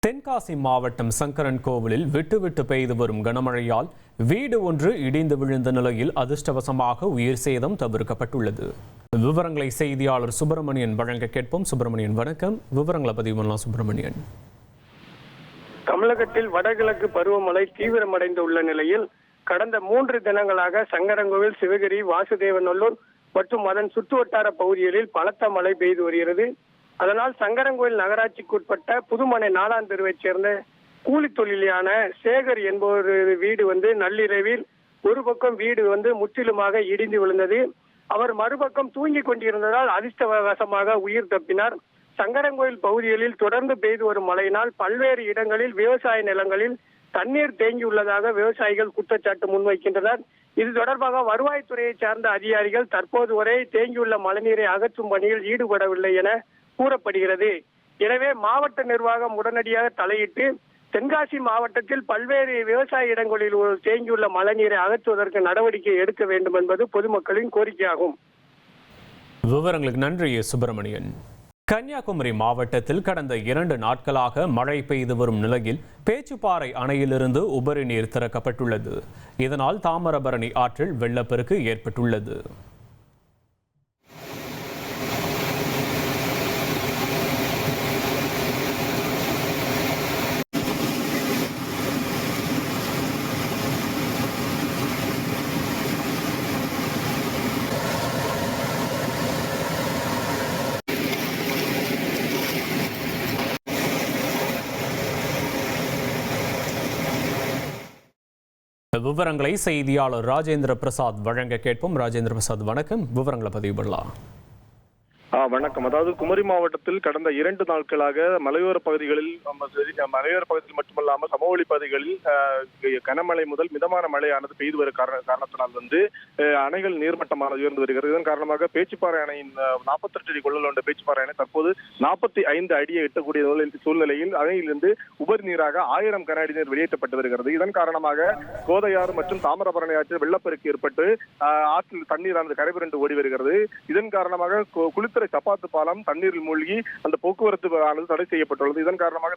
தென்காசி மாவட்டம் சங்கரன் கோவிலில் விட்டு பெய்து வரும் கனமழையால் வீடு ஒன்று இடிந்து விழுந்த நிலையில் அதிர்ஷ்டவசமாக உயிர் சேதம் தவிர்க்கப்பட்டுள்ளது. விவரங்களை செய்தியாளர் சுப்பிரமணியன் வழங்க கேட்போம். சுப்பிரமணியன் வணக்கம். விவரங்களை பதிவு பண்ணலாம் சுப்பிரமணியன். தமிழகத்தில் வடகிழக்கு பருவமழை தீவிரமடைந்துள்ள நிலையில் கடந்த 3 தினங்களாக சங்கரன்கோவில், சிவகிரி, வாசுதேவநல்லூர் மற்றும் அதன் சுற்றுவட்டார பகுதிகளில் பலத்த மழை பெய்து வருகிறது. அதனால் சங்கரன்கோவில் நகராட்சிக்குட்பட்ட புதுமனை 4ஆம் தெருவைச் சேர்ந்த கூலி தொழிலான சேகர் என்பவர் வீடு நள்ளிரவில் ஒரு பக்கம் வீடு முற்றிலுமாக இடிந்து விழுந்தது. அவர் மறுபக்கம் தூங்கிக் கொண்டிருந்ததால் அதிர்ஷ்டவசமாக உயிர் தப்பினார். சங்கரன்கோவில் பகுதிகளில் தொடர்ந்து பெய்து வரும் மழையினால் பல்வேறு இடங்களில் விவசாய நிலங்களில் தண்ணீர் தேங்கியுள்ளதாக விவசாயிகள் குற்றச்சாட்டு முன்வைக்கின்றனர். இது தொடர்பாக வருவாய்த்துறையை சார்ந்த அதிகாரிகள் தற்போது வரை தேங்கியுள்ள மழைநீரை அகற்றும் பணியில் ஈடுபடவில்லை என கூறப்படுகிறது. எனவே மாவட்ட நிர்வாகம் உடனடியாக தலையிட்டு தென்காசி மாவட்டத்தில் பல்வேறு விவசாய இடங்களில் தேங்கியுள்ள மழைநீரை அகற்றுவதற்கு நடவடிக்கை எடுக்க வேண்டும் என்பது பொதுமக்களின் கோரிக்கையாகும். விவரங்களுக்கு நன்றி சுப்பிரமணியன். கன்னியாகுமரி மாவட்டத்தில் கடந்த 2 நாட்களாக மழை பெய்து வரும் நிலையில் பேச்சுப்பாறை அணையிலிருந்து உபரி நீர் திறக்கப்பட்டுள்ளது. இதனால் தாமிரபரணி ஆற்றில் வெள்ளப்பெருக்கு ஏற்பட்டுள்ளது. விவரங்களை செய்தியாளர் ராஜேந்திர பிரசாத் வழங்க கேட்போம். ராஜேந்திர பிரசாத் வணக்கம். விவரங்களை பதிவு பண்ணலாம். வணக்கம். அதாவது குமரி மாவட்டத்தில் கடந்த 2 நாட்களாக மலையோர பகுதிகளில் மட்டுமல்லாமல் சமவெளி பகுதிகளில் கனமழை முதல் மிதமான மழையானது பெய்து வரும் காரணத்தினால் அணைகள் நீர்மட்டமானது உயர்ந்து வருகிறது. இதன் காரணமாக பேச்சுப்பாறை அணையின் 48 அடி கொள்ளல் கொண்ட பேச்சுப்பாறை அணை தற்போது 45 அடியை எட்டக்கூடிய சூழ்நிலையில் அணையிலிருந்து உபரி நீராக 1000 கன அடி நீர் வெளியேற்றப்பட்டு வருகிறது. இதன் காரணமாக கோதையாறு மற்றும் தாமிரபரணி ஆற்றில் வெள்ளப்பெருக்கு ஏற்பட்டு ஆற்றில் தண்ணீரானது கரைபுரண்டு ஓடி வருகிறது. இதன் காரணமாக குளித்துறை சப்பாத்து பாலம் தண்ணீரில் மூழ்கி அந்த போக்குவரத்து ஆனது தடை செய்யப்பட்டுள்ளது. இதன் காரணமாக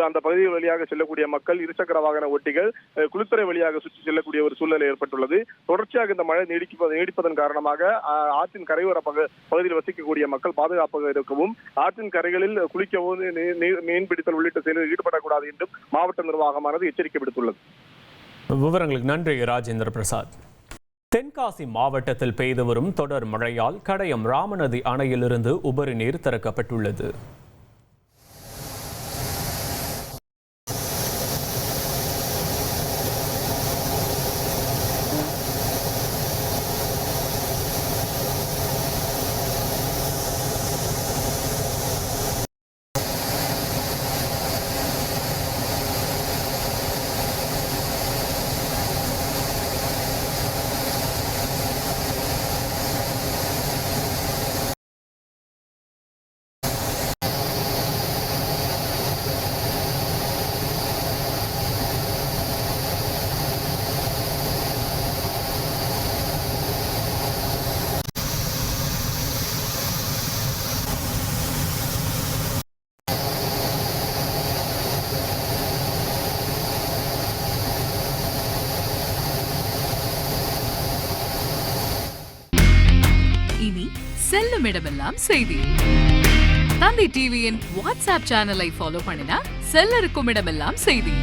அந்த பகுதி வழியாக செல்லக்கூடிய மக்கள், இருசக்கர வாகன ஓட்டிகள் குளித்துறை வழியாக சுற்றி செல்லக்கூடிய ஒரு சூழ்நிலை ஏற்பட்டுள்ளது. தொடர்ச்சியாக இந்த மழை நீடிப்பதன் காரணமாக ஆற்றின் கரையோர பகுதியில் வசிக்கக்கூடிய மக்கள் பாதுகாப்பாக இருக்கவும், ஆற்றின் கரைகளில் குளிக்கவும், மீன்பிடித்தல் உள்ளிட்ட செயலில் ஈடுபடக்கூடாது என்றும் மாவட்ட நிர்வாகமானது எச்சரிக்கை விடுத்துள்ளது. விவரங்களுக்கு நன்றி ராஜேந்திர பிரசாத். தென்காசி மாவட்டத்தில் பெய்து வரும் தொடர் மழையால் கடையம் ராமநதி அணையிலிருந்து உபரி நீர் திறக்கப்பட்டுள்ளது. இனி செல்லும் இடமெல்லாம் செய்தி. தந்தை டிவியின் வாட்ஸ்அப் சேனலை ஃபாலோ பண்ணினா செல்ல இருக்கும் இடமெல்லாம் செய்தி.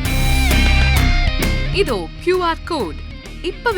இதோ QR கோட் இப்ப